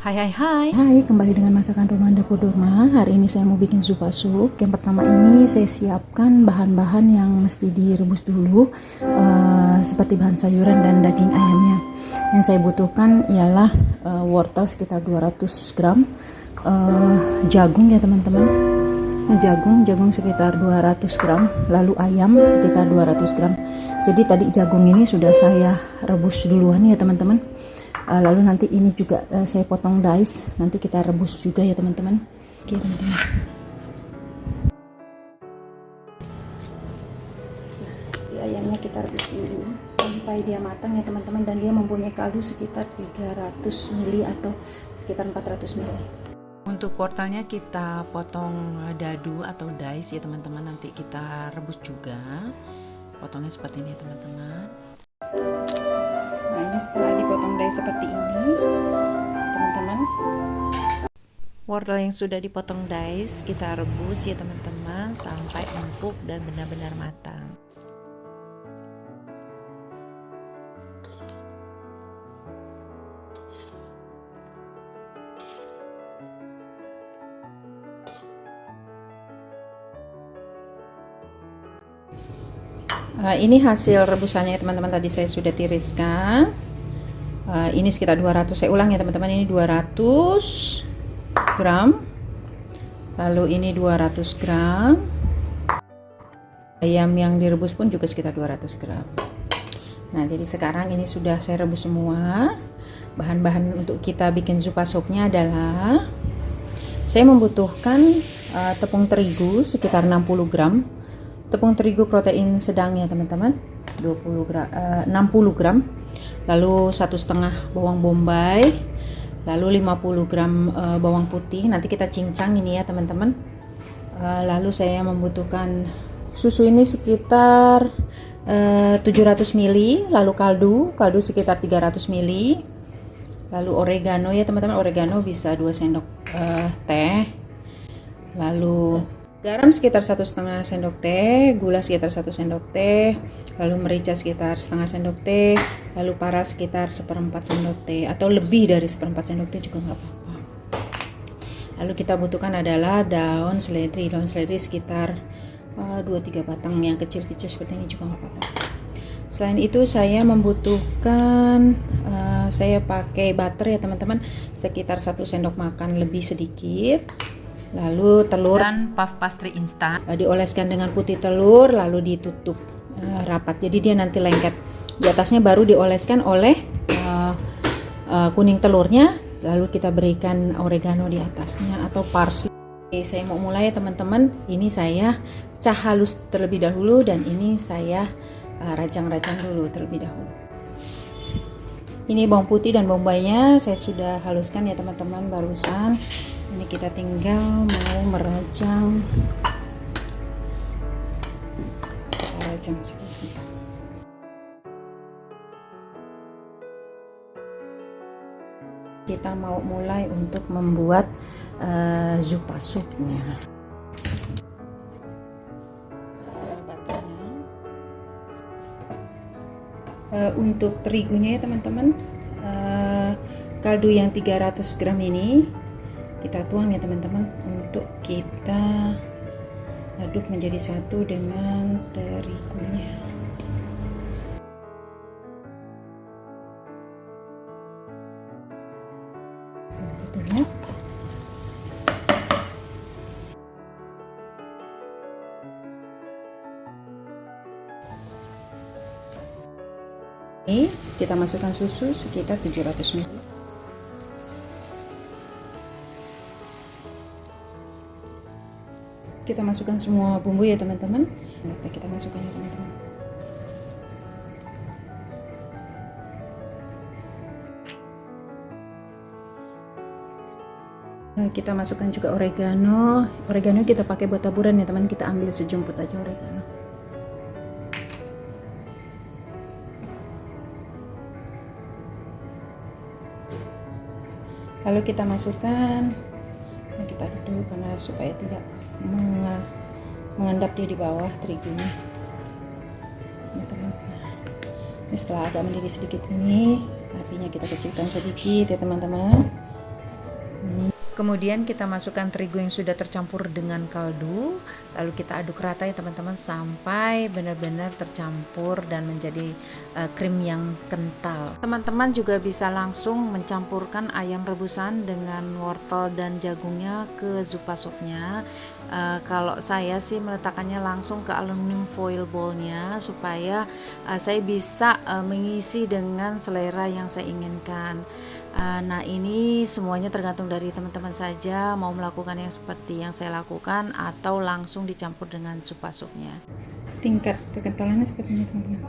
Hai, kembali dengan masakan rumah dapur Durma. Hari ini saya mau bikin zupa sup. Yang pertama ini saya siapkan bahan-bahan yang mesti direbus dulu, seperti bahan sayuran dan daging ayamnya. Yang saya butuhkan ialah wortel sekitar 200 gram, jagung ya teman-teman. Jagung sekitar 200 gram, lalu ayam sekitar 200 gram. Jadi tadi jagung ini sudah saya rebus duluan ya teman-teman. Lalu nanti ini juga saya potong dice, nanti kita rebus juga ya teman-teman. Oke teman-teman. Di ayamnya kita rebus dulu sampai dia matang ya teman-teman, dan dia mempunyai kaldu sekitar 300 ml atau sekitar 400 ml. Untuk wortelnya kita potong dadu atau dice ya teman-teman, nanti kita rebus juga. Potongnya seperti ini ya teman-teman. Nah ini setelah dipotong dice seperti ini teman-teman, wortel yang sudah dipotong dice kita rebus ya teman-teman sampai empuk dan benar-benar matang. Ini hasil rebusannya ya teman-teman, tadi saya sudah tiriskan. Ini sekitar 200, saya ulang ya teman-teman, ini 200 gram, lalu ini 200 gram, ayam yang direbus pun juga sekitar 200 gram. Nah jadi sekarang ini sudah saya rebus semua. Bahan-bahan untuk kita bikin zupa supnya adalah saya membutuhkan tepung terigu sekitar 60 gram, tepung terigu protein sedang ya teman-teman, 60 gram, lalu 1,5 bawang bombay, lalu 50 gram bawang putih, nanti kita cincang ini ya teman-teman. Lalu saya membutuhkan susu ini sekitar 700 ml, lalu kaldu sekitar 300 ml, lalu oregano ya teman-teman, oregano bisa 2 sendok teh, lalu garam sekitar 1,5 sendok teh, gula sekitar 1 sendok teh, lalu merica sekitar setengah sendok teh, lalu parah sekitar 1/4 sendok teh atau lebih dari 1/4 sendok teh juga nggak apa-apa. Lalu kita butuhkan adalah daun seledri sekitar 2-3 batang yang kecil-kecil seperti ini juga nggak apa-apa. Selain itu saya membutuhkan saya pakai butter ya teman-teman, sekitar 1 sendok makan lebih sedikit. Lalu telur Dan puff pastry instan dioleskan dengan putih telur, lalu ditutup rapat, jadi dia nanti lengket. Di atasnya baru dioleskan oleh kuning telurnya, lalu kita berikan oregano di atasnya atau parsley. Oke, saya mau mulai ya teman-teman. Ini saya cah halus terlebih dahulu, dan ini saya rajang-rajang dulu terlebih dahulu. Ini bawang putih dan bombaynya saya sudah haluskan ya teman-teman barusan. Ini kita tinggal mau merajang, kita rajang sedikit. Kita mau mulai untuk membuat zupa supnya. Untuk terigunya ya teman-teman, kaldu yang 300 gram ini kita tuang ya teman-teman, untuk kita aduk menjadi satu dengan terigunya. Betul ya. Ini kita masukkan susu sekitar 700 ml. Kita masukkan semua bumbu ya teman-teman. Kita masukkan ya teman-teman. Kita masukkan juga oregano. Oregano kita pakai buat taburan ya teman, kita ambil sejumput aja oregano. Lalu kita masukkan, kita aduk karena supaya tidak mengendap dia di bawah terigunya. Ini setelah agak mendidih sedikit ini, apinya kita kecilkan sedikit ya teman-teman. Kemudian kita masukkan terigu yang sudah tercampur dengan kaldu, lalu kita aduk rata ya teman-teman sampai benar-benar tercampur dan menjadi krim yang kental. Teman-teman juga bisa langsung mencampurkan ayam rebusan dengan wortel dan jagungnya ke zupa sopnya. Kalau saya sih meletakkannya langsung ke aluminium foil bowlnya supaya saya bisa mengisi dengan selera yang saya inginkan. Nah, ini semuanya tergantung dari teman-teman saja mau melakukan yang seperti yang saya lakukan atau langsung dicampur dengan zupa sopnya. Tingkat kekentalannya seperti ini teman-teman.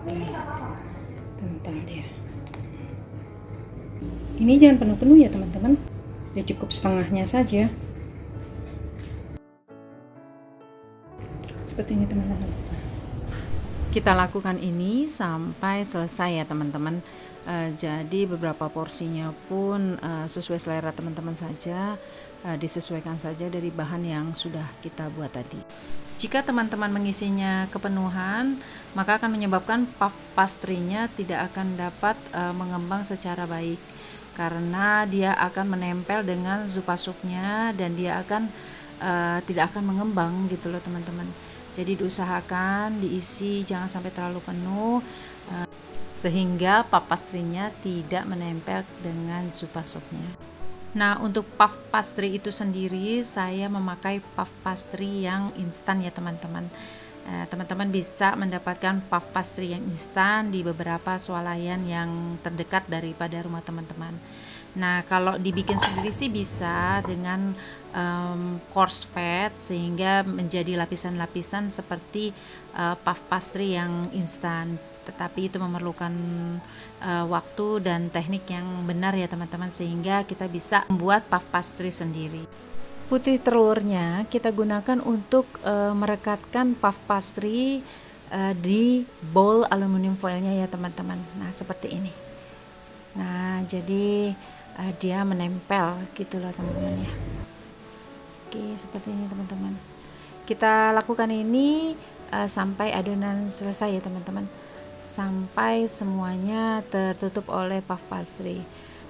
Kental dia. Ini jangan penuh-penuh ya teman-teman. Ya cukup setengahnya saja. Seperti ini teman-teman. Kita lakukan ini sampai selesai ya teman-teman. Jadi beberapa porsinya pun sesuai selera teman-teman saja, disesuaikan saja dari bahan yang sudah kita buat tadi. Jika teman-teman mengisinya kepenuhan, maka akan menyebabkan puff pastry-nya tidak akan dapat mengembang secara baik karena dia akan menempel dengan zupa sopnya dan dia akan tidak akan mengembang gitu loh teman-teman. Jadi diusahakan diisi jangan sampai terlalu penuh sehingga puff pastry-nya tidak menempel dengan zupa sopnya. Nah, untuk puff pastry itu sendiri saya memakai puff pastry yang instan ya teman-teman. Teman-teman bisa mendapatkan puff pastry yang instan di beberapa swalayan yang terdekat daripada rumah teman-teman. Nah, kalau dibikin sendiri sih bisa dengan coarse fat sehingga menjadi lapisan-lapisan seperti puff pastry yang instan. Tetapi itu memerlukan waktu dan teknik yang benar ya teman-teman sehingga kita bisa membuat puff pastry sendiri. Putih telurnya kita gunakan untuk merekatkan puff pastry di bowl aluminium foilnya ya teman-teman. Nah, seperti ini. Nah, jadi dia menempel gitu loh teman-teman ya. Oke, seperti ini teman-teman. Kita lakukan ini sampai adonan selesai ya teman-teman. Sampai semuanya tertutup oleh puff pastry.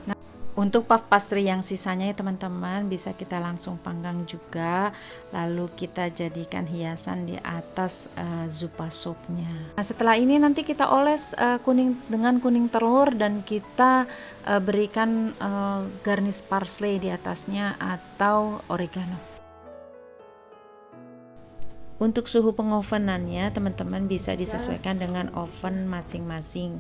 Nah, untuk puff pastry yang sisanya ya teman-teman bisa kita langsung panggang juga, lalu kita jadikan hiasan di atas zupa sopnya. Nah, setelah ini nanti kita oles kuning dengan kuning telur dan kita berikan garnish parsley di atasnya atau oregano. Untuk suhu pengovenannya teman-teman bisa disesuaikan dengan oven masing-masing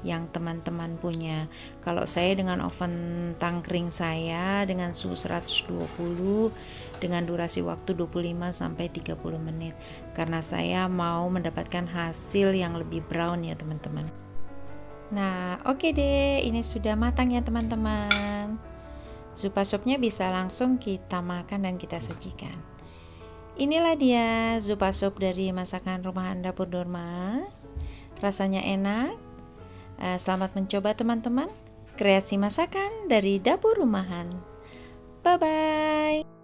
yang teman-teman punya. Kalau saya dengan oven tangkring saya dengan suhu 120 dengan durasi waktu 25-30 menit karena saya mau mendapatkan hasil yang lebih brown ya teman-teman. Nah, oke deh, ini sudah matang ya teman-teman. Zupa sopnya bisa langsung kita makan dan kita sajikan. Inilah dia zupa sop dari masakan rumahan dapur Dorma. Rasanya enak. Selamat mencoba teman-teman. Kreasi masakan dari dapur rumahan. Bye bye.